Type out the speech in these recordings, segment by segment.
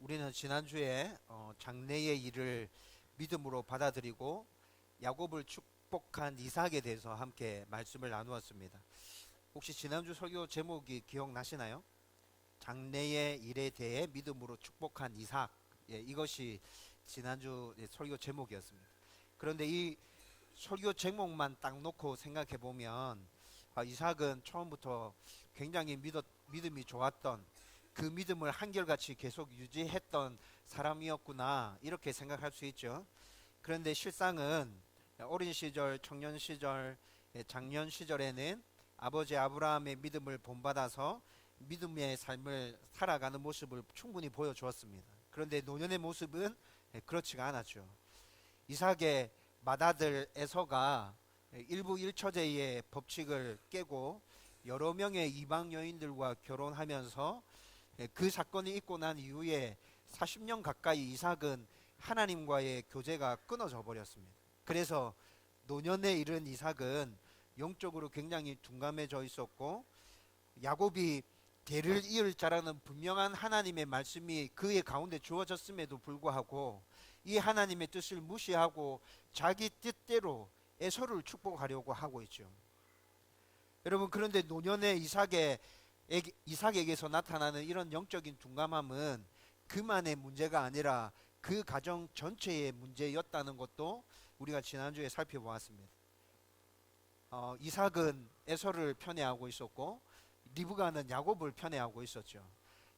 우리는 지난주에 장래의 일을 믿음으로 받아들이고 야곱을 축복한 이삭에 대해서 함께 말씀을 나누었습니다. 혹시 지난주 설교 제목이 기억나시나요? 장래의 일에 대해 믿음으로 축복한 이삭. 예, 이것이 지난주 설교 제목이었습니다. 그런데 이 설교 제목만 딱 놓고 생각해 보면 이삭은 처음부터 굉장히 믿음이 좋았던, 그 믿음을 한결같이 계속 유지했던 사람이었구나, 이렇게 생각할 수 있죠. 그런데 실상은 어린 시절, 청년 시절, 장년 시절에는 아버지 아브라함의 믿음을 본받아서 믿음의 삶을 살아가는 모습을 충분히 보여주었습니다. 그런데 노년의 모습은 그렇지가 않았죠. 이삭의 맏아들 에서가 일부 일처제의 법칙을 깨고 여러 명의 이방 여인들과 결혼하면서 그 사건이 있고 난 이후에 40년 가까이 이삭은 하나님과의 교제가 끊어져 버렸습니다. 그래서 노년에 이른 이삭은 영적으로 굉장히 둔감해져 있었고, 야곱이 대를 이을 자라는 분명한 하나님의 말씀이 그의 가운데 주어졌음에도 불구하고 이 하나님의 뜻을 무시하고 자기 뜻대로 에서를 축복하려고 하고 있죠. 여러분, 그런데 노년의 이삭에게서 나타나는 이런 영적인 둔감함은 그만의 문제가 아니라 그 가정 전체의 문제였다는 것도 우리가 지난주에 살펴보았습니다. 이삭은 에서를 편애하고 있었고 리브가는 야곱을 편애하고 있었죠.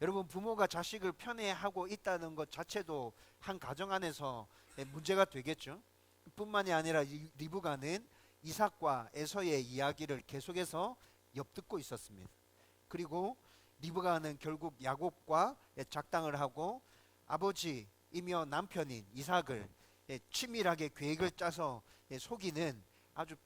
여러분, 부모가 자식을 편애하고 있다는 것 자체도 한 가정 안에서 문제가 되겠죠. 뿐만이 아니라 리브가는 이삭과 에서의 이야기를 계속해서 엿듣고 있었습니다. 그리고 리브가는 결국 야곱과 작당을 하고 아버지이며 남편인 이삭을 치밀하게 계획을 짜서 속이는 아주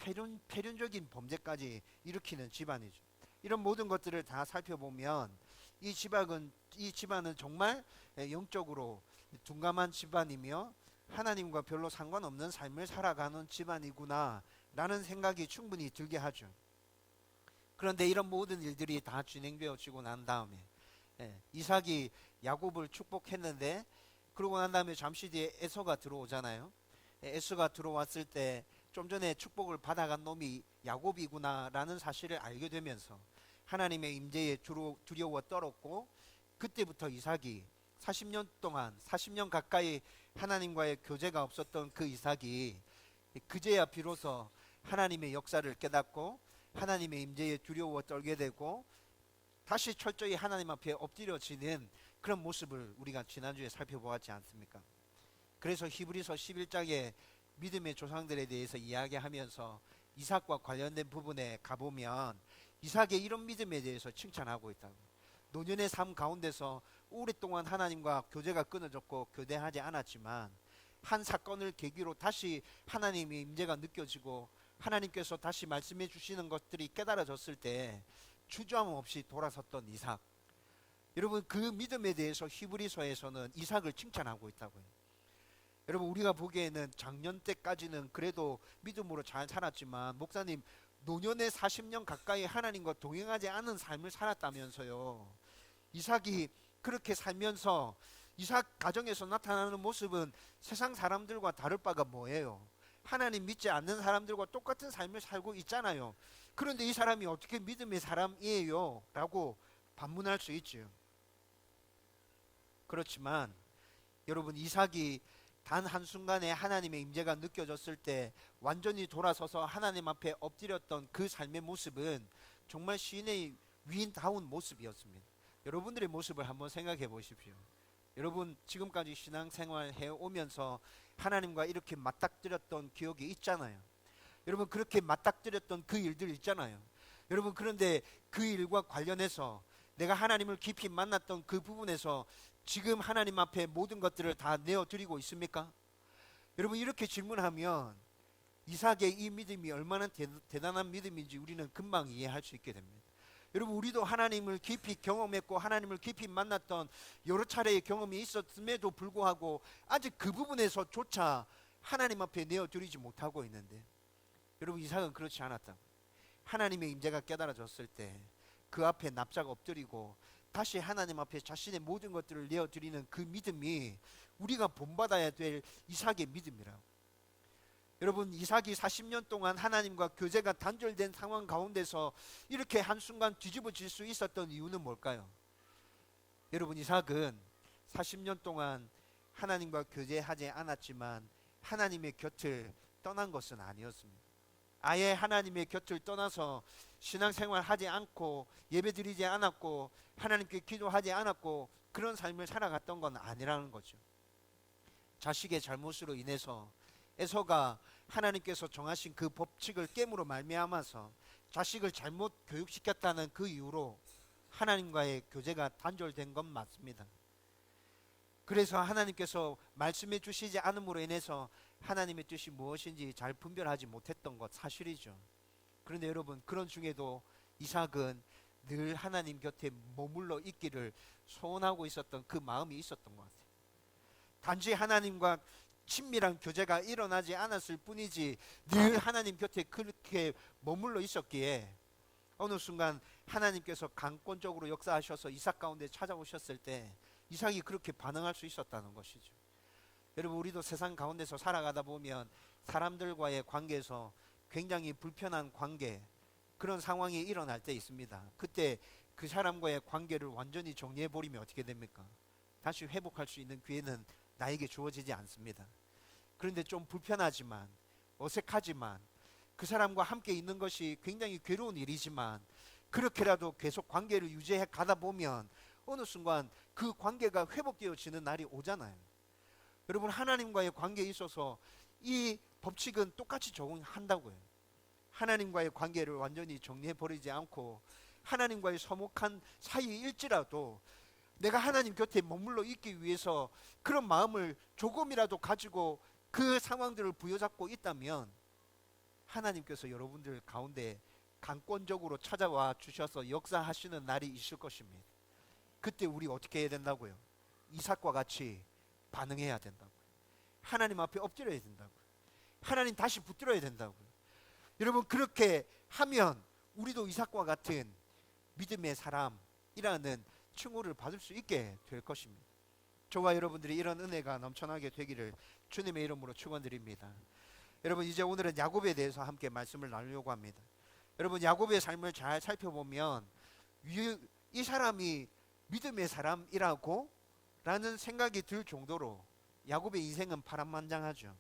패륜적인 범죄까지 일으키는 집안이죠. 이런 모든 것들을 다 살펴보면 이 집안은 정말 영적으로 둔감한 집안이며 하나님과 별로 상관없는 삶을 살아가는 집안이구나 라는 생각이 충분히 들게 하죠. 그런데 이런 모든 일들이 다 진행되어지고 난 다음에 이삭이 야곱을 축복했는데, 그러고 난 다음에 잠시 뒤에 에서가 들어오잖아요. 에서가 들어왔을 때 좀 전에 축복을 받아간 놈이 야곱이구나 라는 사실을 알게 되면서 하나님의 임재에 두려워 떨었고, 그때부터 이삭이 40년 가까이 하나님과의 교제가 없었던 그 이삭이 그제야 비로소 하나님의 역사를 깨닫고 하나님의 임재에 두려워 떨게 되고 다시 철저히 하나님 앞에 엎드려지는 그런 모습을 우리가 지난주에 살펴보았지 않습니까? 그래서 히브리서 11장에 믿음의 조상들에 대해서 이야기하면서 이삭과 관련된 부분에 가보면 이삭의 이런 믿음에 대해서 칭찬하고 있다고. 노년의 삶 가운데서 오랫동안 하나님과 교제가 끊어졌고 교대하지 않았지만 한 사건을 계기로 다시 하나님의 임재가 느껴지고 하나님께서 다시 말씀해 주시는 것들이 깨달아졌을 때 주저함 없이 돌아섰던 이삭. 여러분, 그 믿음에 대해서 히브리서에서는 이삭을 칭찬하고 있다고요. 여러분, 우리가 보기에는 작년 때까지는 그래도 믿음으로 잘 살았지만, 목사님 노년에 40년 가까이 하나님과 동행하지 않은 삶을 살았다면서요. 이삭이 그렇게 살면서 이삭 가정에서 나타나는 모습은 세상 사람들과 다를 바가 뭐예요? 하나님 믿지 않는 사람들과 똑같은 삶을 살고 있잖아요. 그런데 이 사람이 어떻게 믿음의 사람이에요? 라고 반문할 수 있죠. 그렇지만 여러분, 이삭이 단 한순간에 하나님의 임재가 느껴졌을 때 완전히 돌아서서 하나님 앞에 엎드렸던 그 삶의 모습은 정말 시인의 위인다운 모습이었습니다. 여러분들의 모습을 한번 생각해 보십시오. 여러분, 지금까지 신앙생활 해오면서 하나님과 이렇게 맞닥뜨렸던 기억이 있잖아요. 여러분, 그렇게 맞닥뜨렸던 그 일들 있잖아요. 여러분, 그런데 그 일과 관련해서 내가 하나님을 깊이 만났던 그 부분에서 지금 하나님 앞에 모든 것들을 다 내어드리고 있습니까? 여러분, 이렇게 질문하면 이삭의 이 믿음이 얼마나 대단한 믿음인지 우리는 금방 이해할 수 있게 됩니다. 여러분, 우리도 하나님을 깊이 경험했고 하나님을 깊이 만났던 여러 차례의 경험이 있었음에도 불구하고 아직 그 부분에서조차 하나님 앞에 내어드리지 못하고 있는데, 여러분, 이삭은 그렇지 않았다. 하나님의 임재가 깨달아졌을 때 그 앞에 납작 엎드리고 다시 하나님 앞에 자신의 모든 것들을 내어드리는 그 믿음이 우리가 본받아야 될 이삭의 믿음이라고. 여러분, 이삭이 40년 동안 하나님과 교제가 단절된 상황 가운데서 이렇게 한순간 뒤집어질 수 있었던 이유는 뭘까요? 여러분, 이삭은 40년 동안 하나님과 교제하지 않았지만 하나님의 곁을 떠난 것은 아니었습니다. 아예 하나님의 곁을 떠나서 신앙생활 하지 않고 예배드리지 않았고 하나님께 기도하지 않았고 그런 삶을 살아갔던 건 아니라는 거죠. 자식의 잘못으로 인해서 에서가 하나님께서 정하신 그 법칙을 깨므로 말미암아서 자식을 잘못 교육시켰다는 그 이유로 하나님과의 교제가 단절된 건 맞습니다. 그래서 하나님께서 말씀해 주시지 않음으로 인해서 하나님의 뜻이 무엇인지 잘 분별하지 못했던 것 사실이죠. 그런데 여러분, 그런 중에도 이삭은 늘 하나님 곁에 머물러 있기를 소원하고 있었던 그 마음이 있었던 것 같아요. 단지 하나님과 친밀한 교제가 일어나지 않았을 뿐이지 늘 하나님 곁에 그렇게 머물러 있었기에 어느 순간 하나님께서 강권적으로 역사하셔서 이삭 가운데 찾아오셨을 때 이삭이 그렇게 반응할 수 있었다는 것이죠. 여러분, 우리도 세상 가운데서 살아가다 보면 사람들과의 관계에서 굉장히 불편한 관계, 그런 상황이 일어날 때 있습니다. 그때 그 사람과의 관계를 완전히 정리해버리면 어떻게 됩니까? 다시 회복할 수 있는 기회는 나에게 주어지지 않습니다. 그런데 좀 불편하지만 어색하지만 그 사람과 함께 있는 것이 굉장히 괴로운 일이지만 그렇게라도 계속 관계를 유지해 가다 보면 어느 순간 그 관계가 회복되어지는 날이 오잖아요. 여러분, 하나님과의 관계에 있어서 이 법칙은 똑같이 적용한다고요. 하나님과의 관계를 완전히 정리해버리지 않고 하나님과의 서먹한 사이일지라도 내가 하나님 곁에 머물러 있기 위해서 그런 마음을 조금이라도 가지고 그 상황들을 부여잡고 있다면 하나님께서 여러분들 가운데 강권적으로 찾아와 주셔서 역사하시는 날이 있을 것입니다. 그때 우리 어떻게 해야 된다고요? 이삭과 같이 반응해야 된다고요. 하나님 앞에 엎드려야 된다고요. 하나님 다시 붙들어야 된다고요. 여러분, 그렇게 하면 우리도 이삭과 같은 믿음의 사람이라는 칭호를 받을 수 있게 될 것입니다. 저와 여러분들이 이런 은혜가 넘쳐나게 되기를 주님의 이름으로 축원드립니다. 여러분, 이제 오늘은 야곱에 대해서 함께 말씀을 나누려고 합니다. 여러분, 야곱의 삶을 잘 살펴보면 이 사람이 믿음의 사람이라고 라는 생각이 들 정도로 야곱의 인생은 파란만장하죠.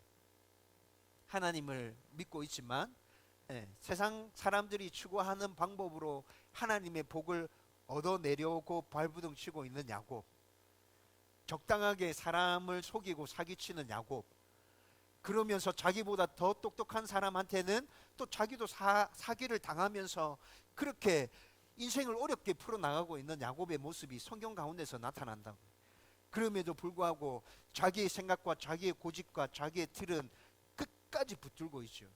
하나님을 믿고 있지만 세상 사람들이 추구하는 방법으로 하나님의 복을 얻어내려고 발부둥 치고 있는 야곱, 적당하게 사람을 속이고 사기치는 야곱, 그러면서 자기보다 더 똑똑한 사람한테는 또 자기도 사기를 당하면서 그렇게 인생을 어렵게 풀어나가고 있는 야곱의 모습이 성경 가운데서 나타난다고. 그럼에도 불구하고 자기의 생각과 자기의 고집과 자기의 틀은 끝까지 붙들고 있죠.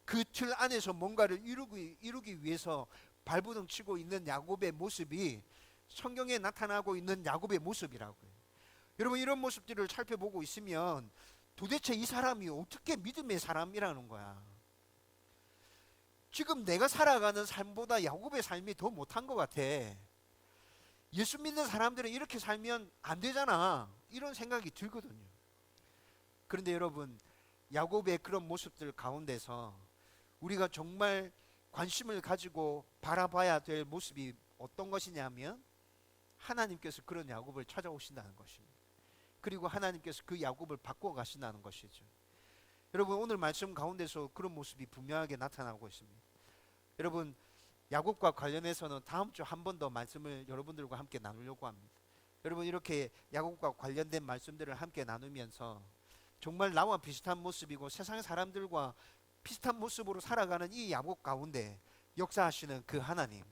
그 틀 안에서 뭔가를 이루기 위해서 발부둥 치고 있는 야곱의 모습이 성경에 나타나고 있는 야곱의 모습이라고요. 여러분, 이런 모습들을 살펴보고 있으면 도대체 이 사람이 어떻게 믿음의 사람이라는 거야. 지금 내가 살아가는 삶보다 야곱의 삶이 더 못한 것 같아. 예수 믿는 사람들은 이렇게 살면 안 되잖아, 이런 생각이 들거든요. 그런데 여러분, 야곱의 그런 모습들 가운데서 우리가 정말 관심을 가지고 바라봐야 될 모습이 어떤 것이냐면 하나님께서 그런 야곱을 찾아오신다는 것입니다. 그리고 하나님께서 그 야곱을 바꿔 가신다는 것이죠. 여러분, 오늘 말씀 가운데서 그런 모습이 분명하게 나타나고 있습니다. 여러분, 야곱과 관련해서는 다음 주 한 번 더 말씀을 여러분들과 함께 나누려고 합니다. 여러분, 이렇게 야곱과 관련된 말씀들을 함께 나누면서 정말 나와 비슷한 모습이고 세상 사람들과 비슷한 모습으로 살아가는 이 야곱 가운데 역사하시는 그 하나님,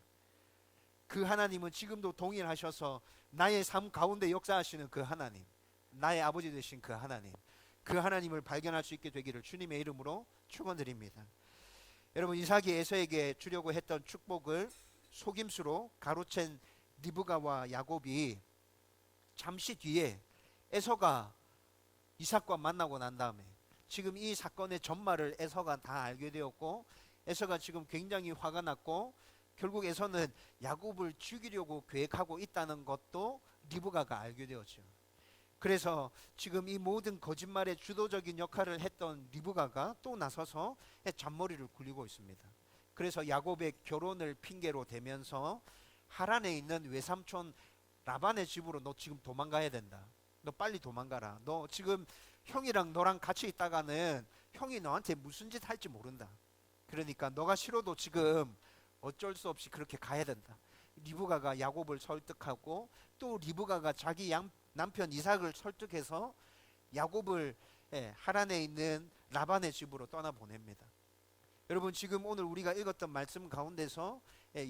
그 하나님은 지금도 동일하셔서 나의 삶 가운데 역사하시는 그 하나님, 나의 아버지 되신 그 하나님, 그 하나님을 발견할 수 있게 되기를 주님의 이름으로 축원드립니다. 여러분, 이삭이 에서에게 주려고 했던 축복을 속임수로 가로챈 리브가와 야곱이 잠시 뒤에 에서가 이삭과 만나고 난 다음에 지금 이 사건의 전말을 에서가 다 알게 되었고 에서가 지금 굉장히 화가 났고 결국 에서는 야곱을 죽이려고 계획하고 있다는 것도 리브가가 알게 되었죠. 그래서 지금 이 모든 거짓말의 주도적인 역할을 했던 리브가가 또 나서서 잔머리를 굴리고 있습니다. 그래서 야곱의 결혼을 핑계로 대면서 하란에 있는 외삼촌 라반의 집으로 너 지금 도망가야 된다. 너 빨리 도망가라. 너 지금 형이랑 너랑 같이 있다가는 형이 너한테 무슨 짓 할지 모른다. 그러니까 너가 싫어도 지금 어쩔 수 없이 그렇게 가야 된다. 리브가가 야곱을 설득하고 또 리브가가 자기 남편 이삭을 설득해서 야곱을 하란에 있는 라반의 집으로 떠나보냅니다. 여러분 지금 오늘 우리가 읽었던 말씀 가운데서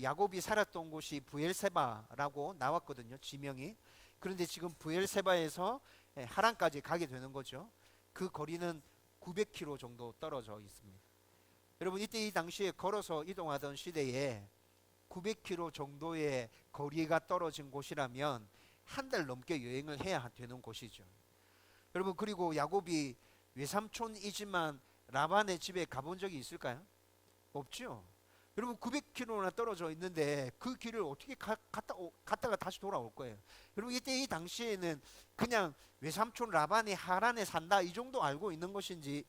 야곱이 살았던 곳이 브엘세바라고 나왔거든요. 지명이. 그런데 지금 브엘세바에서 하란까지 가게 되는 거죠. 그 거리는 900km 정도 떨어져 있습니다. 여러분 이때 이 당시에 걸어서 이동하던 시대에 900km 정도의 거리가 떨어진 곳이라면 한 달 넘게 여행을 해야 되는 곳이죠. 여러분 그리고 야곱이 외삼촌이지만 라반의 집에 가본 적이 있을까요? 없죠. 여러분 900km나 떨어져 있는데 그 길을 어떻게 갔다가 다시 돌아올 거예요. 여러분 이때 이 당시에는 그냥 외삼촌 라반이 하란에 산다 이 정도 알고 있는 것이지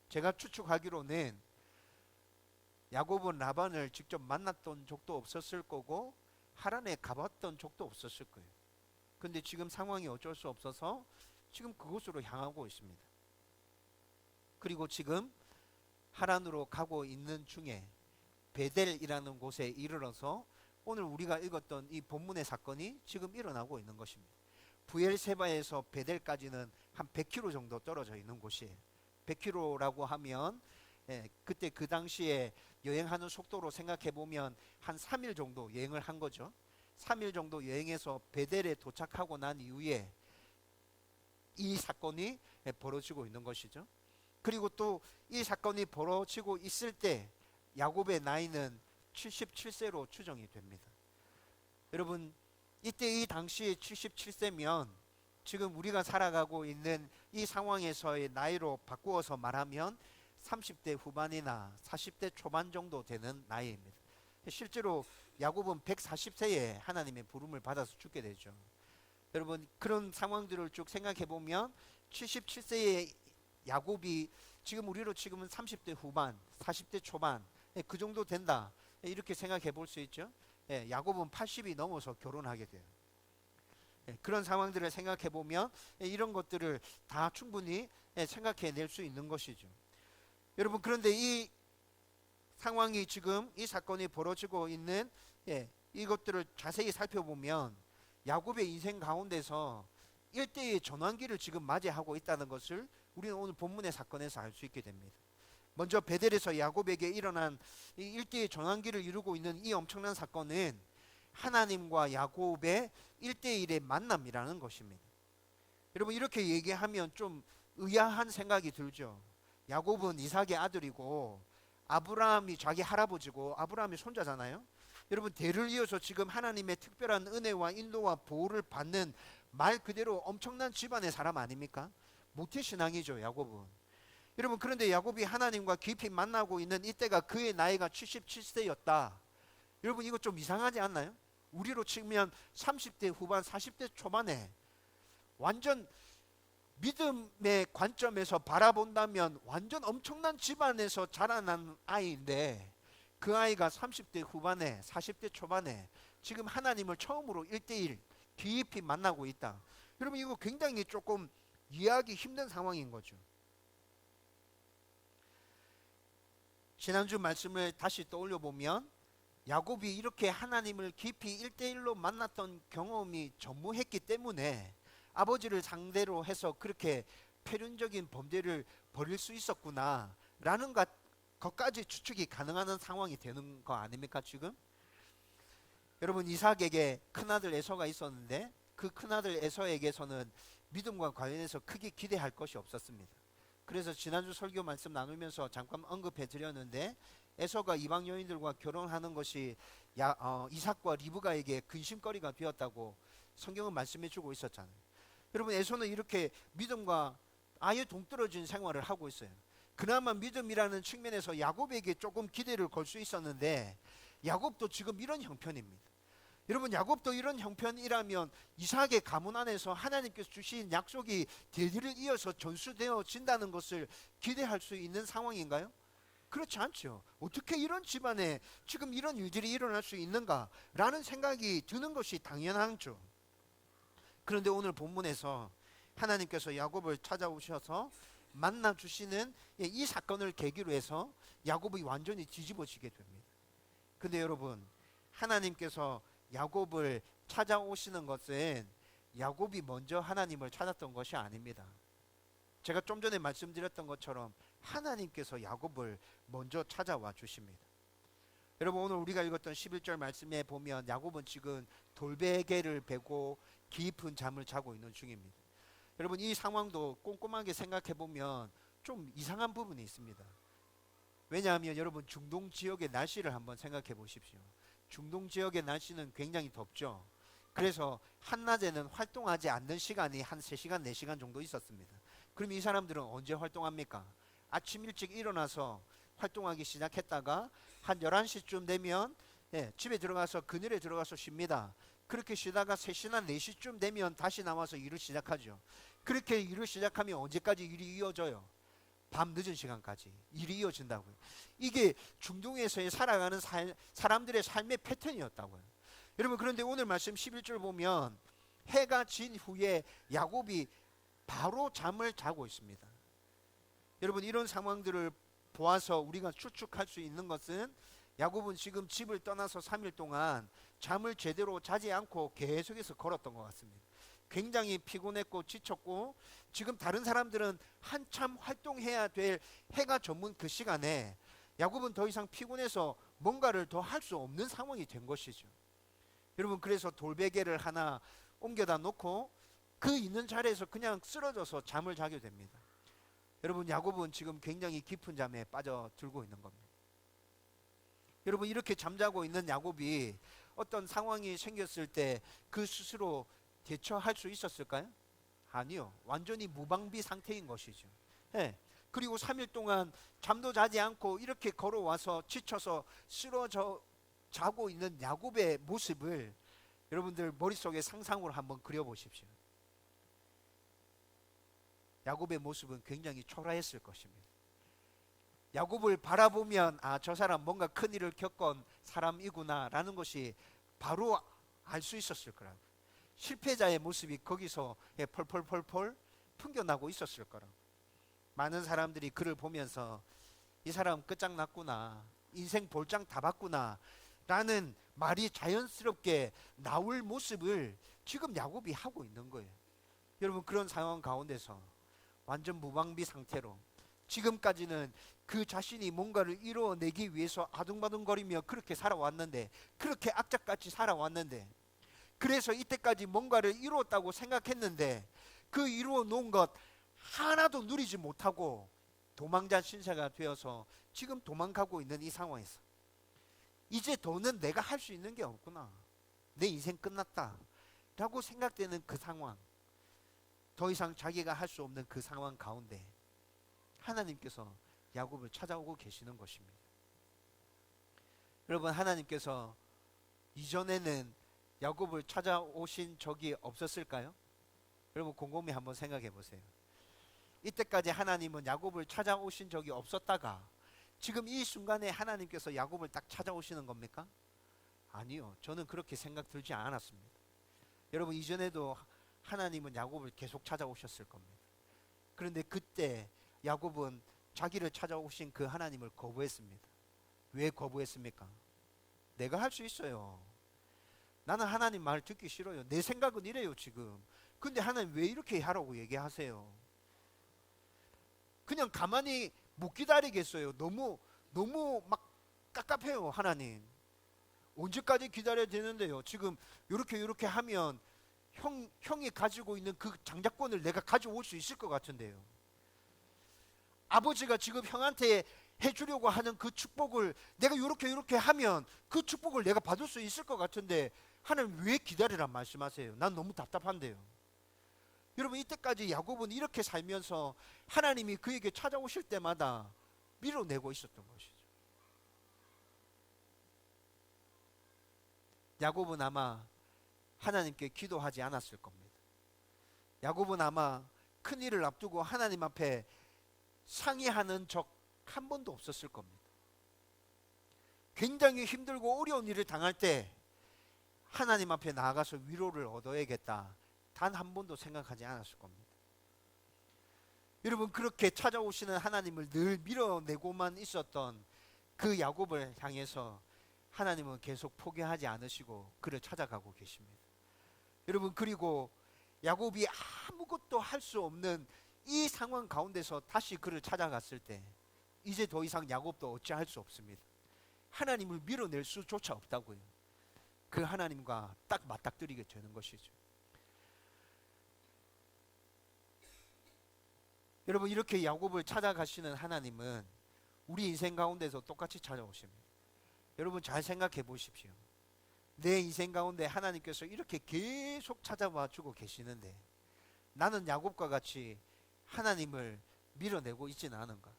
제가 추측하기로는 야곱은 라반을 직접 만났던 적도 없었을 거고 하란에 가봤던 적도 없었을 거예요. 근데 지금 상황이 어쩔 수 없어서 지금 그곳으로 향하고 있습니다. 그리고 지금 하란으로 가고 있는 중에 베델이라는 곳에 이르러서 오늘 우리가 읽었던 이 본문의 사건이 지금 일어나고 있는 것입니다. 브엘세바에서 베델까지는 한 100km 정도 떨어져 있는 곳이에요. 100km라고 하면 그때 그 당시에 여행하는 속도로 생각해 보면 한 3일 정도 여행을 한 거죠. 3일 정도 여행해서 베델에 도착하고 난 이후에 이 사건이 벌어지고 있는 것이죠. 그리고 또 이 사건이 벌어지고 있을 때 야곱의 나이는 77세로 추정이 됩니다. 여러분 이때 이 당시에 77세면 지금 우리가 살아가고 있는 이 상황에서의 나이로 바꾸어서 말하면 30대 후반이나 40대 초반 정도 되는 나이입니다. 실제로 야곱은 140세에 하나님의 부름을 받아서 죽게 되죠. 여러분 그런 상황들을 쭉 생각해 보면 77세의 야곱이 지금 우리로 지금은 30대 후반, 40대 초반 그 정도 된다. 이렇게 생각해 볼 수 있죠. 야곱은 80이 넘어서 결혼하게 돼요. 그런 상황들을 생각해 보면 이런 것들을 다 충분히 생각해 낼 수 있는 것이죠. 여러분 그런데 이 상황이 지금 이 사건이 벌어지고 있는 이것들을 자세히 살펴보면 야곱의 인생 가운데서 일대의 전환기를 지금 맞이하고 있다는 것을 우리는 오늘 본문의 사건에서 알 수 있게 됩니다. 먼저 베델에서 야곱에게 일어난 이 일대의 전환기를 이루고 있는 이 엄청난 사건은 하나님과 야곱의 1대1의 만남이라는 것입니다. 여러분 이렇게 얘기하면 좀 의아한 생각이 들죠. 야곱은 이삭의 아들이고 아브라함이 자기 할아버지고 아브라함이 손자잖아요. 여러분 대를 이어서 지금 하나님의 특별한 은혜와 인도와 보호를 받는 말 그대로 엄청난 집안의 사람 아닙니까? 모태신앙이죠 야곱은. 여러분 그런데 야곱이 하나님과 깊이 만나고 있는 이때가 그의 나이가 77세였다. 여러분 이거 좀 이상하지 않나요? 우리로 치면 30대 후반 40대 초반에 완전 믿음의 관점에서 바라본다면 완전 엄청난 집안에서 자라난 아이인데 그 아이가 30대 후반에 40대 초반에 지금 하나님을 처음으로 1대1 깊이 만나고 있다. 여러분 이거 굉장히 조금 이해하기 힘든 상황인 거죠. 지난주 말씀을 다시 떠올려 보면 야곱이 이렇게 하나님을 깊이 1대1로 만났던 경험이 전무했기 때문에 아버지를 상대로 해서 그렇게 패륜적인 범죄를 벌일 수 있었구나 라는 것까지 추측이 가능한 상황이 되는 거 아닙니까 지금? 여러분 이삭에게 큰아들 에서가 있었는데 그 큰아들 에서에게서는 믿음과 관련해서 크게 기대할 것이 없었습니다. 그래서 지난주 설교 말씀 나누면서 잠깐 언급해 드렸는데 에서가 이방 여인들과 결혼하는 것이 이삭과 리브가에게 근심거리가 되었다고 성경은 말씀해 주고 있었잖아요. 여러분 에서는 이렇게 믿음과 아예 동떨어진 생활을 하고 있어요. 그나마 믿음이라는 측면에서 야곱에게 조금 기대를 걸 수 있었는데 야곱도 지금 이런 형편입니다. 여러분, 야곱도 이런 형편이라면 이삭의 가문 안에서 하나님께서 주신 약속이 대대를 이어서 전수되어진다는 것을 기대할 수 있는 상황인가요? 그렇지 않죠. 어떻게 이런 집안에 지금 이런 일들이 일어날 수 있는가라는 생각이 드는 것이 당연하죠. 그런데 오늘 본문에서 하나님께서 야곱을 찾아오셔서 만나 주시는 이 사건을 계기로 해서 야곱이 완전히 뒤집어지게 됩니다. 근데 여러분, 하나님께서 야곱을 찾아오시는 것은 야곱이 먼저 하나님을 찾았던 것이 아닙니다. 제가 좀 전에 말씀드렸던 것처럼 하나님께서 야곱을 먼저 찾아와 주십니다. 여러분, 오늘 우리가 읽었던 11절 말씀에 보면 야곱은 지금 돌베개를 베고 깊은 잠을 자고 있는 중입니다. 여러분, 이 상황도 꼼꼼하게 생각해 보면 좀 이상한 부분이 있습니다. 왜냐하면 여러분, 중동 지역의 날씨를 한번 생각해 보십시오. 중동 지역의 날씨는 굉장히 덥죠. 그래서 한낮에는 활동하지 않는 시간이 한 3시간, 4시간 정도 있었습니다. 그럼 이 사람들은 언제 활동합니까? 아침 일찍 일어나서 활동하기 시작했다가 한 11시쯤 되면 집에 들어가서 그늘에 들어가서 쉽니다. 그렇게 쉬다가 3시나 4시쯤 되면 다시 나와서 일을 시작하죠. 그렇게 일을 시작하면 언제까지 일이 이어져요? 밤 늦은 시간까지 일이 이어진다고요. 이게 중동에서의 살아가는 사람들의 삶의 패턴이었다고요. 여러분, 그런데 오늘 말씀 11절 보면 해가 진 후에 야곱이 바로 잠을 자고 있습니다. 여러분, 이런 상황들을 보아서 우리가 추측할 수 있는 것은 야곱은 지금 집을 떠나서 3일 동안 잠을 제대로 자지 않고 계속해서 걸었던 것 같습니다. 굉장히 피곤했고 지쳤고 지금 다른 사람들은 한참 활동해야 될 해가 저문 그 시간에 야곱은 더 이상 피곤해서 뭔가를 더 할 수 없는 상황이 된 것이죠. 여러분, 그래서 돌베개를 하나 옮겨다 놓고 그 있는 자리에서 그냥 쓰러져서 잠을 자게 됩니다. 여러분, 야곱은 지금 굉장히 깊은 잠에 빠져들고 있는 겁니다. 여러분, 이렇게 잠자고 있는 야곱이 어떤 상황이 생겼을 때 그 스스로 대처할 수 있었을까요? 아니요. 완전히 무방비 상태인 것이죠. 그리고 3일 동안 잠도 자지 않고 이렇게 걸어와서 지쳐서 쓰러져 자고 있는 야곱의 모습을 여러분들 머릿속에 상상으로 한번 그려보십시오. 야곱의 모습은 굉장히 초라했을 것입니다. 야곱을 바라보면 저 사람 뭔가 큰 일을 겪은 사람이구나 라는 것이 바로 알 수 있었을 거라고. 실패자의 모습이 거기서 펄펄펄펄 풍겨나고 있었을 거라고. 많은 사람들이 그를 보면서 이 사람 끝장났구나, 인생 볼장 다 봤구나 라는 말이 자연스럽게 나올 모습을 지금 야곱이 하고 있는 거예요. 여러분, 그런 상황 가운데서 완전 무방비 상태로 지금까지는 그 자신이 뭔가를 이뤄내기 위해서 아둥바둥거리며 그렇게 살아왔는데, 그렇게 악착같이 살아왔는데, 그래서 이때까지 뭔가를 이루었다고 생각했는데 그 이루어 놓은 것 하나도 누리지 못하고 도망자 신세가 되어서 지금 도망가고 있는 이 상황에서 이제 더는 내가 할 수 있는 게 없구나, 내 인생 끝났다 라고 생각되는 그 상황, 더 이상 자기가 할 수 없는 그 상황 가운데 하나님께서 야곱을 찾아오고 계시는 것입니다. 여러분, 하나님께서 이전에는 야곱을 찾아오신 적이 없었을까요? 여러분, 곰곰이 한번 생각해 보세요. 이때까지 하나님은 야곱을 찾아오신 적이 없었다가 지금 이 순간에 하나님께서 야곱을 딱 찾아오시는 겁니까? 아니요. 저는 그렇게 생각 들지 않았습니다. 여러분, 이전에도 하나님은 야곱을 계속 찾아오셨을 겁니다. 그런데 그때 야곱은 자기를 찾아오신 그 하나님을 거부했습니다. 왜 거부했습니까? 내가 할 수 있어요. 나는 하나님 말 듣기 싫어요. 내 생각은 이래요 지금. 근데 하나님 왜 이렇게 하라고 얘기하세요? 그냥 가만히 못 기다리겠어요. 너무 막 깝깝해요. 하나님 언제까지 기다려야 되는데요? 지금 이렇게 하면 형이 가지고 있는 그 장자권을 내가 가져올 수 있을 것 같은데요. 아버지가 지금 형한테 해주려고 하는 그 축복을 내가 이렇게 하면 그 축복을 내가 받을 수 있을 것 같은데 하나님 왜 기다리란 말씀하세요? 난 너무 답답한데요. 여러분 이때까지 야곱은 이렇게 살면서 하나님이 그에게 찾아오실 때마다 밀어내고 있었던 것이죠. 야곱은 아마 하나님께 기도하지 않았을 겁니다. 야곱은 아마 큰 일을 앞두고 하나님 앞에 상의하는 적 한 번도 없었을 겁니다. 굉장히 힘들고 어려운 일을 당할 때 하나님 앞에 나아가서 위로를 얻어야겠다, 단 한 번도 생각하지 않았을 겁니다. 여러분, 그렇게 찾아오시는 하나님을 늘 밀어내고만 있었던 그 야곱을 향해서 하나님은 계속 포기하지 않으시고 그를 찾아가고 계십니다. 여러분, 그리고 야곱이 아무것도 할 수 없는 이 상황 가운데서 다시 그를 찾아갔을 때 이제 더 이상 야곱도 어찌할 수 없습니다. 하나님을 밀어낼 수조차 없다고요. 그 하나님과 딱 맞닥뜨리게 되는 것이죠. 여러분, 이렇게 야곱을 찾아가시는 하나님은 우리 인생 가운데서 똑같이 찾아오십니다. 여러분, 잘 생각해 보십시오. 내 인생 가운데 하나님께서 이렇게 계속 찾아와 주고 계시는데 나는 야곱과 같이 하나님을 밀어내고 있지는 않은가?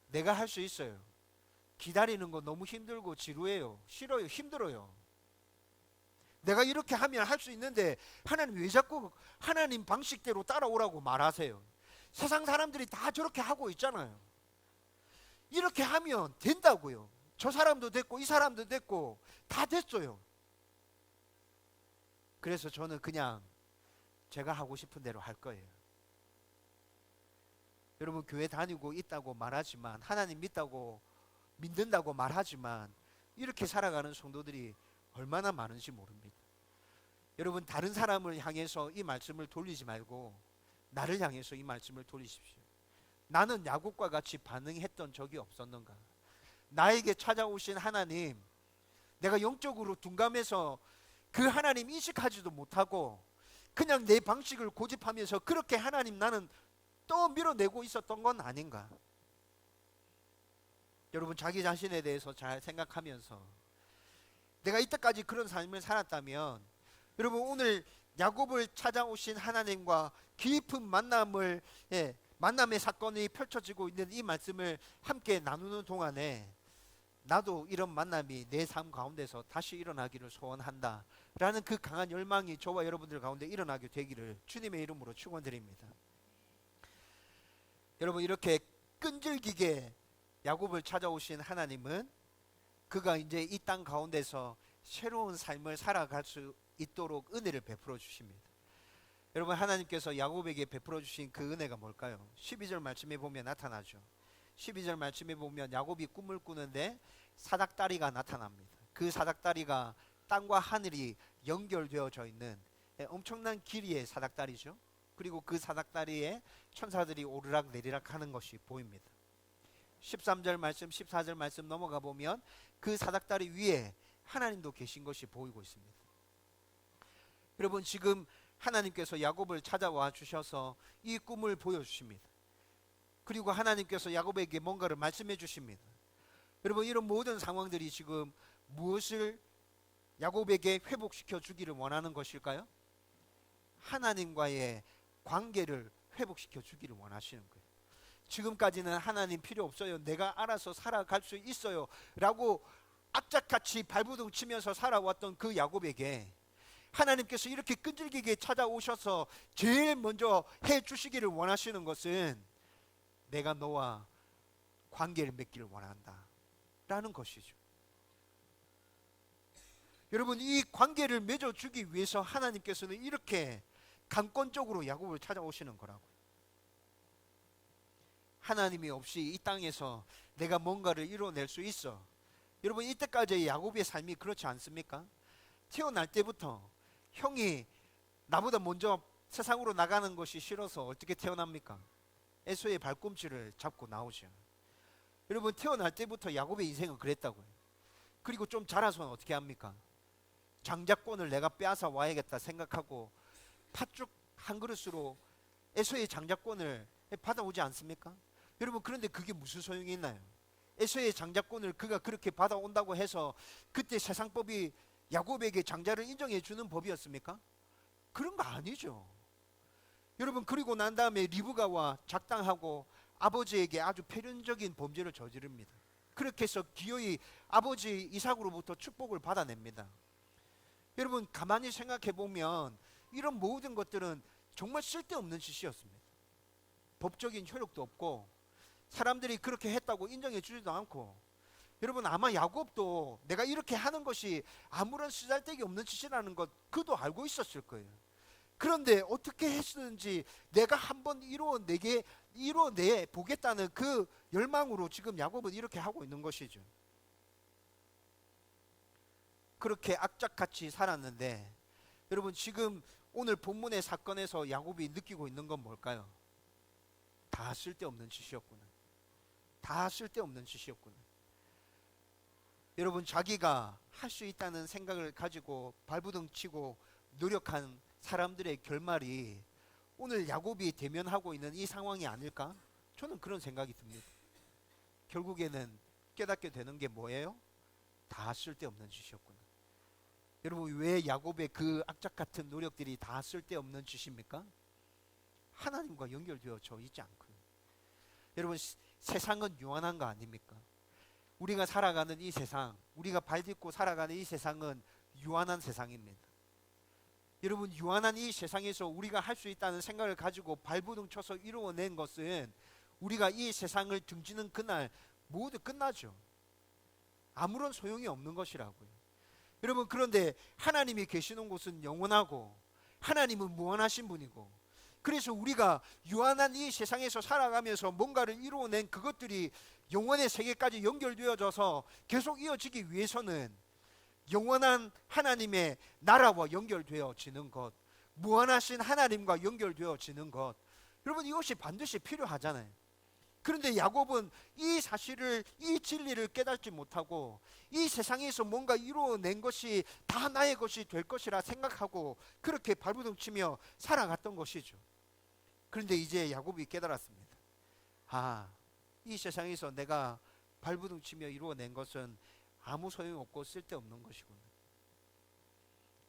내가 할 수 있어요. 기다리는 거 너무 힘들고 지루해요. 싫어요. 힘들어요. 내가 이렇게 하면 할 수 있는데 하나님 왜 자꾸 하나님 방식대로 따라오라고 말하세요? 세상 사람들이 다 저렇게 하고 있잖아요. 이렇게 하면 된다고요. 저 사람도 됐고 이 사람도 됐고 다 됐어요. 그래서 저는 그냥 제가 하고 싶은 대로 할 거예요. 여러분, 교회 다니고 있다고 말하지만, 하나님 믿는다고 말하지만 이렇게 살아가는 성도들이 얼마나 많은지 모릅니다. 여러분, 다른 사람을 향해서 이 말씀을 돌리지 말고 나를 향해서 이 말씀을 돌리십시오. 나는 야곱과 같이 반응했던 적이 없었는가? 나에게 찾아오신 하나님, 내가 영적으로 둔감해서 그 하나님 인식하지도 못하고 그냥 내 방식을 고집하면서 그렇게 하나님 나는 또 밀어내고 있었던 건 아닌가? 여러분, 자기 자신에 대해서 잘 생각하면서 내가 이때까지 그런 삶을 살았다면, 여러분, 오늘 야곱을 찾아오신 하나님과 깊은 만남의 사건이 펼쳐지고 있는 이 말씀을 함께 나누는 동안에 나도 이런 만남이 내 삶 가운데서 다시 일어나기를 소원한다 라는 그 강한 열망이 저와 여러분들 가운데 일어나게 되기를 주님의 이름으로 축원드립니다. 여러분, 이렇게 끈질기게 야곱을 찾아오신 하나님은 그가 이제 이 땅 가운데서 새로운 삶을 살아갈 수 있도록 은혜를 베풀어 주십니다. 여러분, 하나님께서 야곱에게 베풀어 주신 그 은혜가 뭘까요? 12절 말씀에 보면 나타나죠. 12절 말씀에 보면 야곱이 꿈을 꾸는데 사닥다리가 나타납니다. 그 사닥다리가 땅과 하늘이 연결되어져 있는 엄청난 길이의 사닥다리죠. 그리고 그 사닥다리에 천사들이 오르락 내리락 하는 것이 보입니다. 13절 말씀, 14절 말씀 넘어가 보면 그 사닥다리 위에 하나님도 계신 것이 보이고 있습니다. 여러분, 지금 하나님께서 야곱을 찾아와 주셔서 이 꿈을 보여주십니다. 그리고 하나님께서 야곱에게 뭔가를 말씀해 주십니다. 여러분, 이런 모든 상황들이 지금 무엇을 야곱에게 회복시켜 주기를 원하는 것일까요? 하나님과의 관계를 회복시켜 주기를 원하시는 거예요. 지금까지는 하나님 필요 없어요, 내가 알아서 살아갈 수 있어요 라고 악착같이 발버둥 치면서 살아왔던 그 야곱에게 하나님께서 이렇게 끈질기게 찾아오셔서 제일 먼저 해 주시기를 원하시는 것은 내가 너와 관계를 맺기를 원한다 라는 것이죠. 여러분, 이 관계를 맺어주기 위해서 하나님께서는 이렇게 강권적으로 야곱을 찾아오시는 거라고요. 하나님이 없이 이 땅에서 내가 뭔가를 이뤄낼 수 있어. 여러분, 이때까지의 야곱의 삶이 그렇지 않습니까? 태어날 때부터 형이 나보다 먼저 세상으로 나가는 것이 싫어서 어떻게 태어납니까? 에서의 발꿈치를 잡고 나오죠. 여러분, 태어날 때부터 야곱의 인생은 그랬다고요. 그리고 좀 자라서는 어떻게 합니까? 장자권을 내가 빼앗아 와야겠다 생각하고 팥죽 한 그릇으로 에서의 장자권을 받아오지 않습니까? 여러분, 그런데 그게 무슨 소용이 있나요? 에서의 장자권을 그가 그렇게 받아온다고 해서 그때 세상법이 야곱에게 장자를 인정해 주는 법이었습니까? 그런 거 아니죠. 여러분, 그리고 난 다음에 리브가와 작당하고 아버지에게 아주 패륜적인 범죄를 저지릅니다. 그렇게 해서 기어이 아버지 이삭으로부터 축복을 받아냅니다. 여러분, 가만히 생각해 보면 이런 모든 것들은 정말 쓸데없는 짓이었습니다. 법적인 효력도 없고 사람들이 그렇게 했다고 인정해 주지도 않고, 여러분 아마 야곱도 내가 이렇게 하는 것이 아무런 쓰잘데기 없는 짓이라는 것 그도 알고 있었을 거예요. 그런데 어떻게 했는지 내가 한번 이루어내 보겠다는 그 열망으로 지금 야곱은 이렇게 하고 있는 것이죠. 그렇게 악착같이 살았는데, 여러분 지금 오늘 본문의 사건에서 야곱이 느끼고 있는 건 뭘까요? 다 쓸데없는 짓이었구나. 다 쓸데없는 짓이었구나. 여러분, 자기가 할 수 있다는 생각을 가지고 발부둥 치고 노력한 사람들의 결말이 오늘 야곱이 대면하고 있는 이 상황이 아닐까? 저는 그런 생각이 듭니다. 결국에는 깨닫게 되는 게 뭐예요? 다 쓸데없는 짓이었구나. 여러분, 왜 야곱의 그 악착 같은 노력들이 다 쓸데없는 짓입니까? 하나님과 연결되어져 있지 않고요. 여러분, 세상은 유한한 거 아닙니까? 우리가 살아가는 이 세상, 우리가 발딛고 살아가는 이 세상은 유한한 세상입니다. 여러분, 유한한 이 세상에서 우리가 할 수 있다는 생각을 가지고 발부둥 쳐서 이루어낸 것은 우리가 이 세상을 등지는 그날 모두 끝나죠. 아무런 소용이 없는 것이라고요. 여러분, 그런데 하나님이 계시는 곳은 영원하고 하나님은 무한하신 분이고, 그래서 우리가 유한한 이 세상에서 살아가면서 뭔가를 이루어낸 그것들이 영원의 세계까지 연결되어져서 계속 이어지기 위해서는 영원한 하나님의 나라와 연결되어지는 것, 무한하신 하나님과 연결되어지는 것, 여러분 이것이 반드시 필요하잖아요. 그런데 야곱은 이 사실을, 이 진리를 깨닫지 못하고 이 세상에서 뭔가 이루어낸 것이 다 나의 것이 될 것이라 생각하고 그렇게 발부둥 치며 살아갔던 것이죠. 그런데 이제 야곱이 깨달았습니다. 이 세상에서 내가 발부둥 치며 이루어낸 것은 아무 소용없고 쓸데없는 것이구나.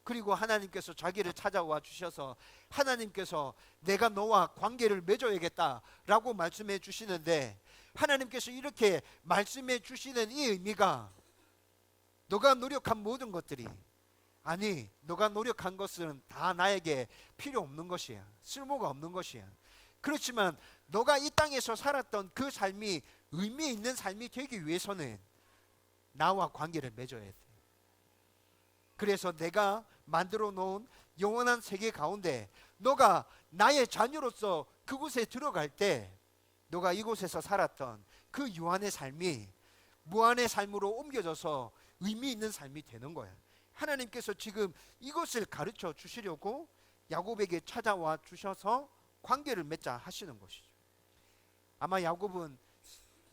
그리고 하나님께서 자기를 찾아와 주셔서 하나님께서 내가 너와 관계를 맺어야겠다라고 말씀해 주시는데, 하나님께서 이렇게 말씀해 주시는 이 의미가 너가 노력한 모든 것들이, 아니 너가 노력한 것은 다 나에게 필요 없는 것이야. 쓸모가 없는 것이야. 그렇지만 너가 이 땅에서 살았던 그 삶이 의미 있는 삶이 되기 위해서는 나와 관계를 맺어야 돼. 그래서 내가 만들어 놓은 영원한 세계 가운데 너가 나의 자녀로서 그곳에 들어갈 때 너가 이곳에서 살았던 그 유한의 삶이 무한의 삶으로 옮겨져서 의미 있는 삶이 되는 거야. 하나님께서 지금 이것을 가르쳐 주시려고 야곱에게 찾아와 주셔서 관계를 맺자 하시는 것이죠. 아마 야곱은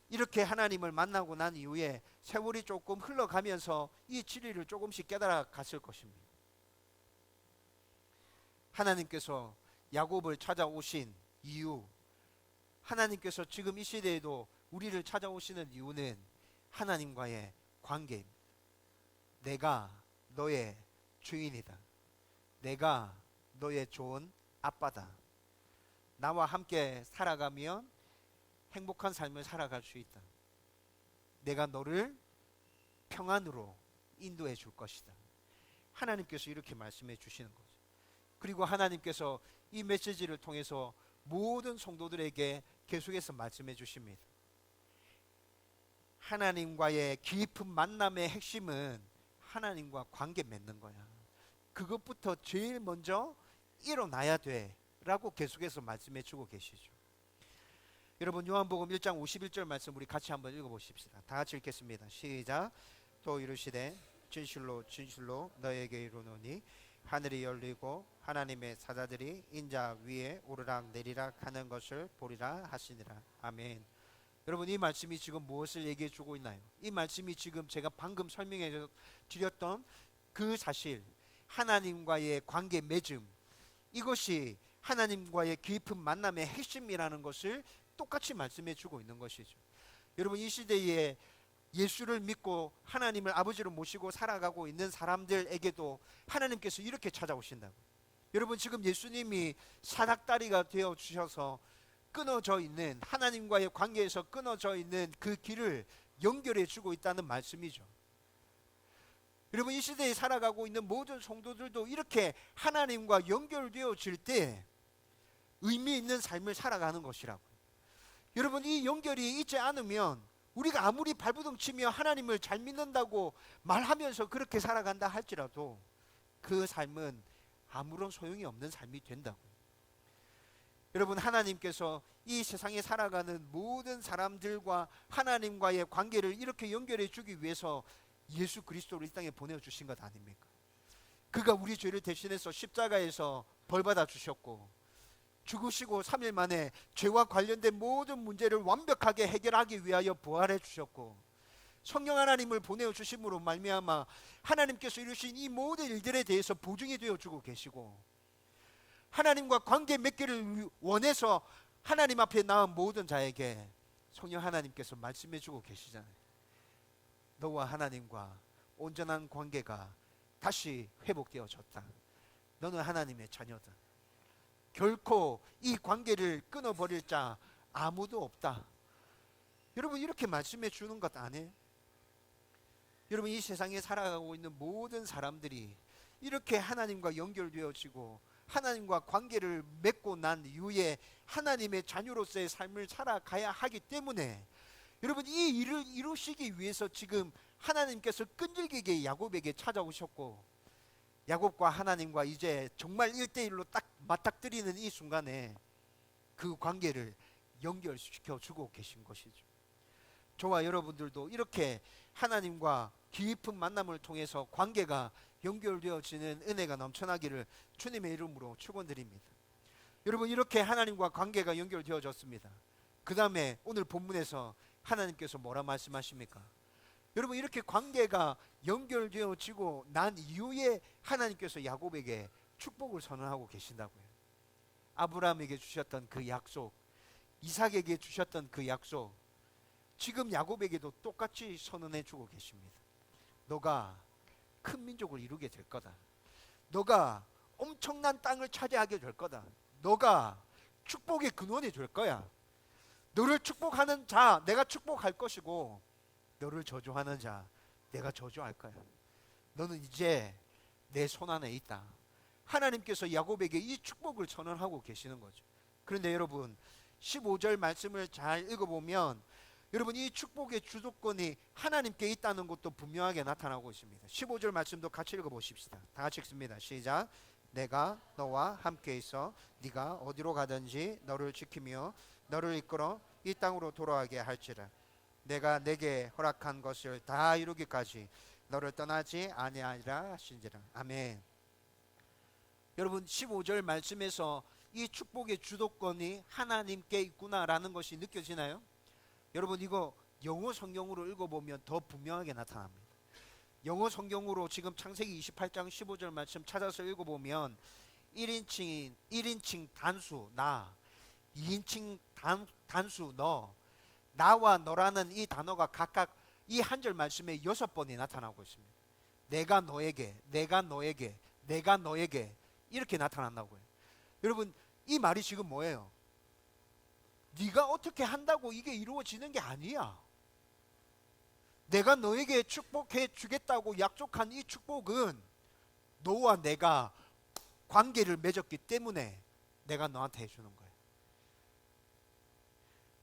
이렇게 하나님을 만나고 난 이후에 세월이 조금 흘러가면서 이 진리를 조금씩 깨달아 갔을 것입니다. 하나님께서 야곱을 찾아오신 이유, 하나님께서 지금 이 시대에도 우리를 찾아오시는 이유는 하나님과의 관계입니다. 내가 너의 주인이다. 내가 너의 좋은 아빠다. 나와 함께 살아가면 행복한 삶을 살아갈 수 있다. 내가 너를 평안으로 인도해 줄 것이다. 하나님께서 이렇게 말씀해 주시는 거죠. 그리고 하나님께서 이 메시지를 통해서 모든 성도들에게 계속해서 말씀해 주십니다. 하나님과의 깊은 만남의 핵심은 하나님과 관계 맺는 거야. 그것부터 제일 먼저 일어나야 돼 라고 계속해서 말씀해 주고 계시죠. 여러분, 요한복음 1장 51절 말씀 우리 같이 한번 읽어보십시다. 다 같이 읽겠습니다. 시작. 또 이르시되 진실로 진실로 너에게 이르노니 하늘이 열리고 하나님의 사자들이 인자 위에 오르락 내리락 하는 것을 보리라 하시니라. 아멘. 여러분, 이 말씀이 지금 무엇을 얘기해 주고 있나요? 이 말씀이 지금 제가 방금 설명해 드렸던 그 사실, 하나님과의 관계 맺음, 이것이 하나님과의 깊은 만남의 핵심이라는 것을 똑같이 말씀해 주고 있는 것이죠. 여러분, 이 시대에 예수를 믿고 하나님을 아버지로 모시고 살아가고 있는 사람들에게도 하나님께서 이렇게 찾아오신다고. 여러분, 지금 예수님이 사닥다리가 되어 주셔서 끊어져 있는, 하나님과의 관계에서 끊어져 있는 그 길을 연결해 주고 있다는 말씀이죠. 여러분, 이 시대에 살아가고 있는 모든 성도들도 이렇게 하나님과 연결되어질 때 의미 있는 삶을 살아가는 것이라고요. 여러분, 이 연결이 있지 않으면 우리가 아무리 발버둥 치며 하나님을 잘 믿는다고 말하면서 그렇게 살아간다 할지라도 그 삶은 아무런 소용이 없는 삶이 된다고요. 여러분, 하나님께서 이 세상에 살아가는 모든 사람들과 하나님과의 관계를 이렇게 연결해 주기 위해서 예수 그리스도를 이 땅에 보내주신 것 아닙니까? 그가 우리 죄를 대신해서 십자가에서 벌받아 주셨고, 죽으시고 3일 만에 죄와 관련된 모든 문제를 완벽하게 해결하기 위하여 부활해 주셨고, 성령 하나님을 보내주심으로 말미암아 하나님께서 이루신 이 모든 일들에 대해서 보증이 되어주고 계시고, 하나님과 관계 맺기를 원해서 하나님 앞에 나온 모든 자에게 성령 하나님께서 말씀해주고 계시잖아요. 너와 하나님과 온전한 관계가 다시 회복되어졌다. 너는 하나님의 자녀다. 결코 이 관계를 끊어버릴 자 아무도 없다. 여러분, 이렇게 말씀해 주는 것 아니에요? 여러분, 이 세상에 살아가고 있는 모든 사람들이 이렇게 하나님과 연결되어지고 하나님과 관계를 맺고 난 이후에 하나님의 자녀로서의 삶을 살아가야 하기 때문에, 여러분, 이 일을 이루시기 위해서 지금 하나님께서 끈질기게 야곱에게 찾아오셨고, 야곱과 하나님과 이제 정말 1대1로 딱 맞닥뜨리는 이 순간에 그 관계를 연결시켜 주고 계신 것이죠. 저와 여러분들도 이렇게 하나님과 깊은 만남을 통해서 관계가 연결되어지는 은혜가 넘쳐나기를 주님의 이름으로 축원드립니다. 여러분, 이렇게 하나님과 관계가 연결되어졌습니다. 그 다음에 오늘 본문에서 하나님께서 뭐라 말씀하십니까? 여러분, 이렇게 관계가 연결되어지고 난 이후에 하나님께서 야곱에게 축복을 선언하고 계신다고요. 아브라함에게 주셨던 그 약속, 이삭에게 주셨던 그 약속, 지금 야곱에게도 똑같이 선언해 주고 계십니다. 너가 큰 민족을 이루게 될 거다. 너가 엄청난 땅을 차지하게 될 거다. 너가 축복의 근원이 될 거야. 너를 축복하는 자 내가 축복할 것이고, 너를 저주하는 자 내가 저주할 거야. 너는 이제 내 손 안에 있다. 하나님께서 야곱에게 이 축복을 선언하고 계시는 거죠. 그런데 여러분, 15절 말씀을 잘 읽어보면 여러분, 이 축복의 주도권이 하나님께 있다는 것도 분명하게 나타나고 있습니다. 15절 말씀도 같이 읽어보십시다. 다 같이 읽습니다. 시작. 내가 너와 함께 있어 네가 어디로 가든지 너를 지키며 너를 이끌어 이 땅으로 돌아가게 할지라. 내가 내게 허락한 것을 다 이루기까지 너를 떠나지 아니하리라 하신지라. 아멘. 여러분, 15절 말씀에서 이 축복의 주도권이 하나님께 있구나라는 것이 느껴지나요? 여러분, 이거 영어 성경으로 읽어보면 더 분명하게 나타납니다. 영어 성경으로 지금 창세기 28장 15절 말씀 찾아서 읽어보면 1인칭 단수 나, 2인칭 단수 너, 나와 너라는 이 단어가 각각 이 한 절 말씀에 6번이 나타나고 있습니다. 내가 너에게, 내가 너에게, 내가 너에게 이렇게 나타난다고요. 여러분, 이 말이 지금 뭐예요? 네가 어떻게 한다고 이게 이루어지는 게 아니야. 내가 너에게 축복해 주겠다고 약속한 이 축복은 너와 내가 관계를 맺었기 때문에 내가 너한테 해주는 거예요.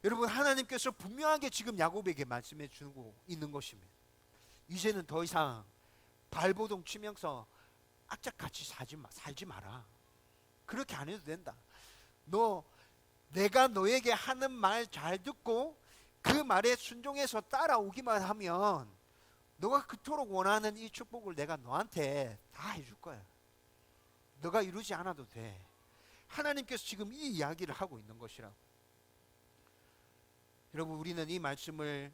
여러분, 하나님께서 분명하게 지금 야곱에게 말씀해 주고 있는 것입니다. 이제는 더 이상 발버둥 치면서 악착같이 살지 마라. 그렇게 안 해도 된다. 내가 너에게 하는 말 잘 듣고 그 말에 순종해서 따라오기만 하면 너가 그토록 원하는 이 축복을 내가 너한테 다 해줄 거야. 너가 이루지 않아도 돼. 하나님께서 지금 이 이야기를 하고 있는 것이라고. 여러분, 우리는 이 말씀을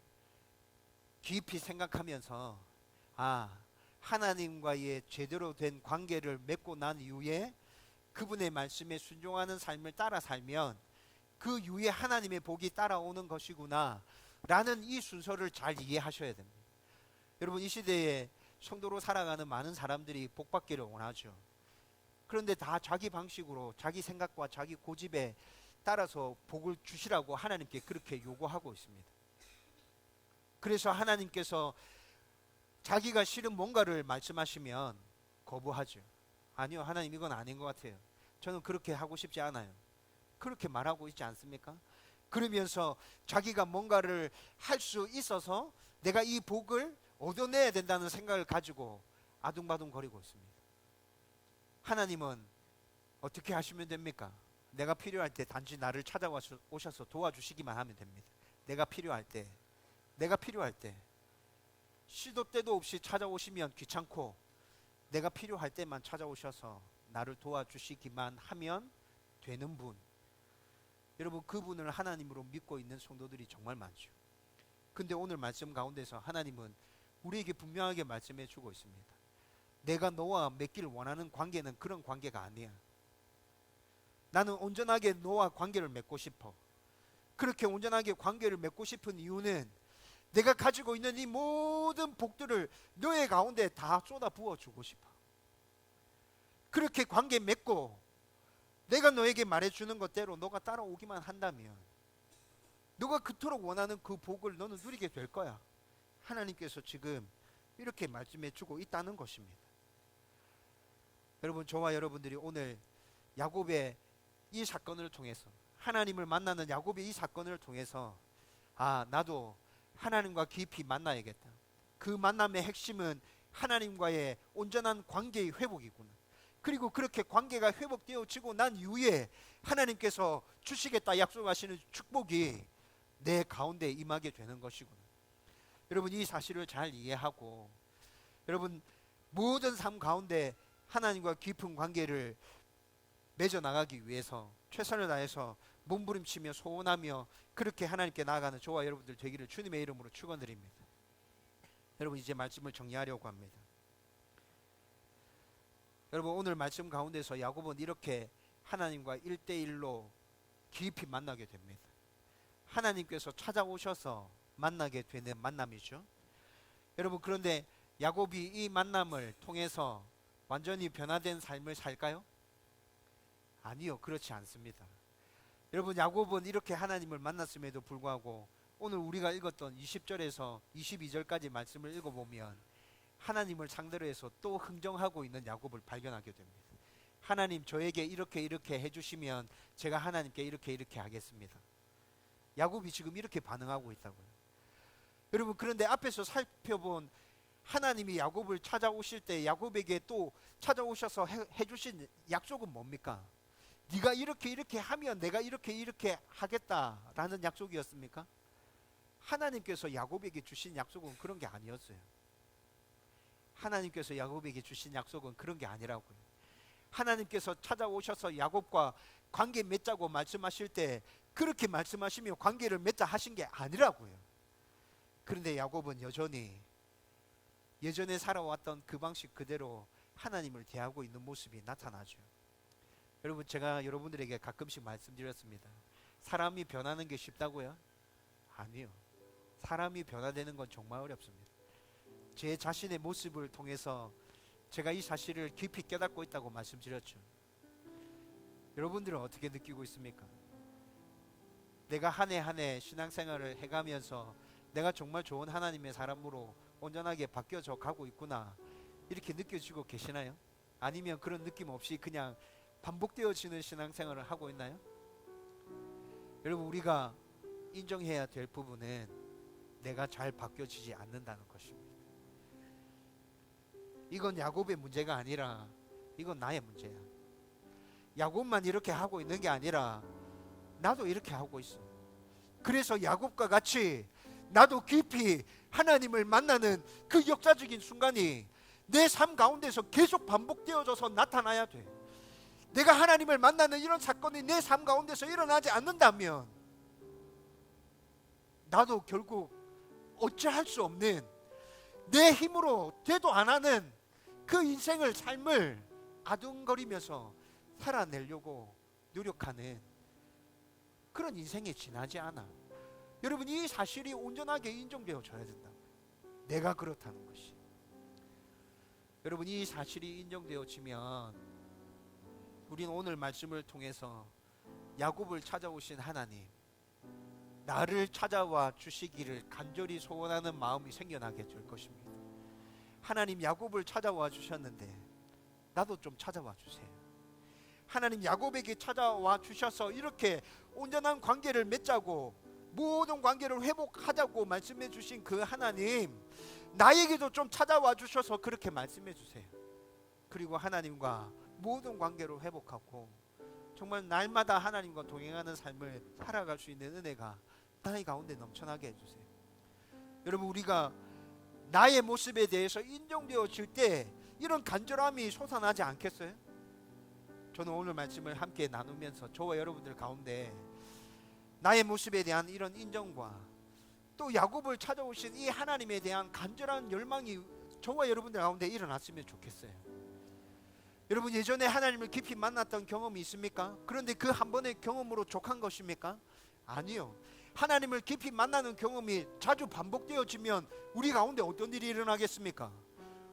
깊이 생각하면서 하나님과의 제대로 된 관계를 맺고 난 이후에 그분의 말씀에 순종하는 삶을 따라 살면 그 이후에 하나님의 복이 따라오는 것이구나 라는 이 순서를 잘 이해하셔야 됩니다. 여러분, 이 시대에 성도로 살아가는 많은 사람들이 복받기를 원하죠. 그런데 다 자기 방식으로 자기 생각과 자기 고집에 따라서 복을 주시라고 하나님께 그렇게 요구하고 있습니다. 그래서 하나님께서 자기가 싫은 뭔가를 말씀하시면 거부하죠. 아니요, 하나님 이건 아닌 것 같아요. 저는 그렇게 하고 싶지 않아요. 그렇게 말하고 있지 않습니까? 그러면서 자기가 뭔가를 할 수 있어서 내가 이 복을 얻어내야 된다는 생각을 가지고 아둥바둥 거리고 있습니다. 하나님은 어떻게 하시면 됩니까? 내가 필요할 때 단지 나를 찾아오셔서 도와주시기만 하면 됩니다. 내가 필요할 때 시도 때도 없이 찾아오시면 귀찮고, 내가 필요할 때만 찾아오셔서 나를 도와주시기만 하면 되는 분, 여러분, 그분을 하나님으로 믿고 있는 성도들이 정말 많죠. 근데 오늘 말씀 가운데서 하나님은 우리에게 분명하게 말씀해 주고 있습니다. 내가 너와 맺길 원하는 관계는 그런 관계가 아니야. 나는 온전하게 너와 관계를 맺고 싶어. 그렇게 온전하게 관계를 맺고 싶은 이유는 내가 가지고 있는 이 모든 복들을 너의 가운데 다 쏟아 부어 주고 싶어. 그렇게 관계 맺고 내가 너에게 말해주는 것대로 너가 따라오기만 한다면 너가 그토록 원하는 그 복을 너는 누리게 될 거야. 하나님께서 지금 이렇게 말씀해 주고 있다는 것입니다. 여러분, 저와 여러분들이 오늘 야곱의 이 사건을 통해서, 하나님을 만나는 야곱의 이 사건을 통해서, 아, 나도 하나님과 깊이 만나야겠다. 그 만남의 핵심은 하나님과의 온전한 관계의 회복이구나. 그리고 그렇게 관계가 회복되어지고 난 이후에 하나님께서 주시겠다 약속하시는 축복이 내 가운데 임하게 되는 것이구나. 여러분, 이 사실을 잘 이해하고, 여러분, 모든 삶 가운데 하나님과 깊은 관계를 맺어나가기 위해서 최선을 다해서 몸부림치며 소원하며 그렇게 하나님께 나아가는 저와 여러분들 되기를 주님의 이름으로 축원드립니다. 여러분, 이제 말씀을 정리하려고 합니다. 여러분, 오늘 말씀 가운데서 야곱은 이렇게 하나님과 1대1로 깊이 만나게 됩니다. 하나님께서 찾아오셔서 만나게 되는 만남이죠. 여러분, 그런데 야곱이 이 만남을 통해서 완전히 변화된 삶을 살까요? 아니요, 그렇지 않습니다. 여러분, 야곱은 이렇게 하나님을 만났음에도 불구하고 오늘 우리가 읽었던 20절에서 22절까지 말씀을 읽어보면 하나님을 상대로 해서 또 흥정하고 있는 야곱을 발견하게 됩니다. 하나님, 저에게 이렇게 해주시면 제가 하나님께 이렇게 하겠습니다. 야곱이 지금 이렇게 반응하고 있다고요. 여러분, 그런데 앞에서 살펴본 하나님이 야곱을 찾아오실 때 야곱에게 또 찾아오셔서 해주신 약속은 뭡니까? 네가 이렇게 하면 내가 이렇게 하겠다라는 약속이었습니까? 하나님께서 야곱에게 주신 약속은 그런 게 아니었어요. 하나님께서 야곱에게 주신 약속은 그런 게 아니라고요. 하나님께서 찾아오셔서 야곱과 관계 맺자고 말씀하실 때 그렇게 말씀하시며 관계를 맺자 하신 게 아니라고요. 그런데 야곱은 여전히 예전에 살아왔던 그 방식 그대로 하나님을 대하고 있는 모습이 나타나죠. 여러분, 제가 여러분들에게 가끔씩 말씀드렸습니다. 사람이 변하는 게 쉽다고요? 아니요. 사람이 변화되는 건 정말 어렵습니다. 제 자신의 모습을 통해서 제가 이 사실을 깊이 깨닫고 있다고 말씀드렸죠. 여러분들은 어떻게 느끼고 있습니까? 내가 한 해 한 해 신앙생활을 해가면서 내가 정말 좋은 하나님의 사람으로 온전하게 바뀌어져 가고 있구나, 이렇게 느껴지고 계시나요? 아니면 그런 느낌 없이 그냥 반복되어지는 신앙생활을 하고 있나요? 여러분, 우리가 인정해야 될 부분은 내가 잘 바뀌어지지 않는다는 것입니다. 이건 야곱의 문제가 아니라 이건 나의 문제야. 야곱만 이렇게 하고 있는 게 아니라 나도 이렇게 하고 있어. 그래서 야곱과 같이 나도 깊이 하나님을 만나는 그 역사적인 순간이 내 삶 가운데서 계속 반복되어져서 나타나야 돼. 내가 하나님을 만나는 이런 사건이 내 삶 가운데서 일어나지 않는다면 나도 결국 어찌할 수 없는, 내 힘으로 되도 안 하는 그 인생을, 삶을 아둥거리면서 살아내려고 노력하는 그런 인생에 지나지 않아. 여러분, 이 사실이 온전하게 인정되어져야 된다. 내가 그렇다는 것이. 여러분, 이 사실이 인정되어지면 우리는 오늘 말씀을 통해서 야곱을 찾아오신 하나님, 나를 찾아와 주시기를 간절히 소원하는 마음이 생겨나게 될 것입니다. 하나님, 야곱을 찾아와 주셨는데 나도 좀 찾아와 주세요. 하나님, 야곱에게 찾아와 주셔서 이렇게 온전한 관계를 맺자고, 모든 관계를 회복하자고 말씀해 주신 그 하나님, 나에게도 좀 찾아와 주셔서 그렇게 말씀해 주세요. 그리고 하나님과 모든 관계를 회복하고 정말 날마다 하나님과 동행하는 삶을 살아갈 수 있는 은혜가 나의 가운데 넘쳐나게 해주세요. 여러분, 우리가 나의 모습에 대해서 인정되어질 때 이런 간절함이 솟아나지 않겠어요? 저는 오늘 말씀을 함께 나누면서 저와 여러분들 가운데 나의 모습에 대한 이런 인정과 또 야곱을 찾아오신 이 하나님에 대한 간절한 열망이 저와 여러분들 가운데 일어났으면 좋겠어요. 여러분, 예전에 하나님을 깊이 만났던 경험이 있습니까? 그런데 그 한 번의 경험으로 족한 것입니까? 아니요. 하나님을 깊이 만나는 경험이 자주 반복되어지면 우리 가운데 어떤 일이 일어나겠습니까?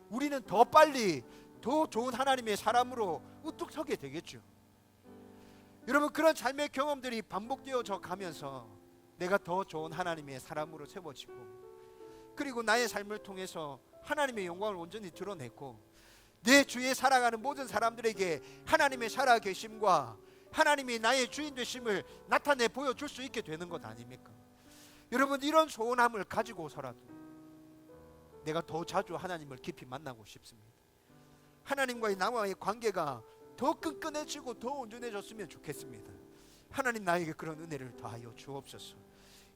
우리는 더 빨리 더 좋은 하나님의 사람으로 우뚝 서게 되겠죠. 여러분, 그런 삶의 경험들이 반복되어져 가면서 내가 더 좋은 하나님의 사람으로 세워지고, 그리고 나의 삶을 통해서 하나님의 영광을 온전히 드러내고 내 주위에 살아가는 모든 사람들에게 하나님의 살아계심과 하나님이 나의 주인 되심을 나타내 보여줄 수 있게 되는 것 아닙니까? 여러분, 이런 소원함을 가지고서라도 내가 더 자주 하나님을 깊이 만나고 싶습니다. 하나님과의 나와의 관계가 더 끈끈해지고 더 온전해졌으면 좋겠습니다. 하나님, 나에게 그런 은혜를 더하여 주옵소서.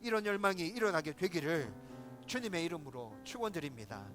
이런 열망이 일어나게 되기를 주님의 이름으로 축원드립니다.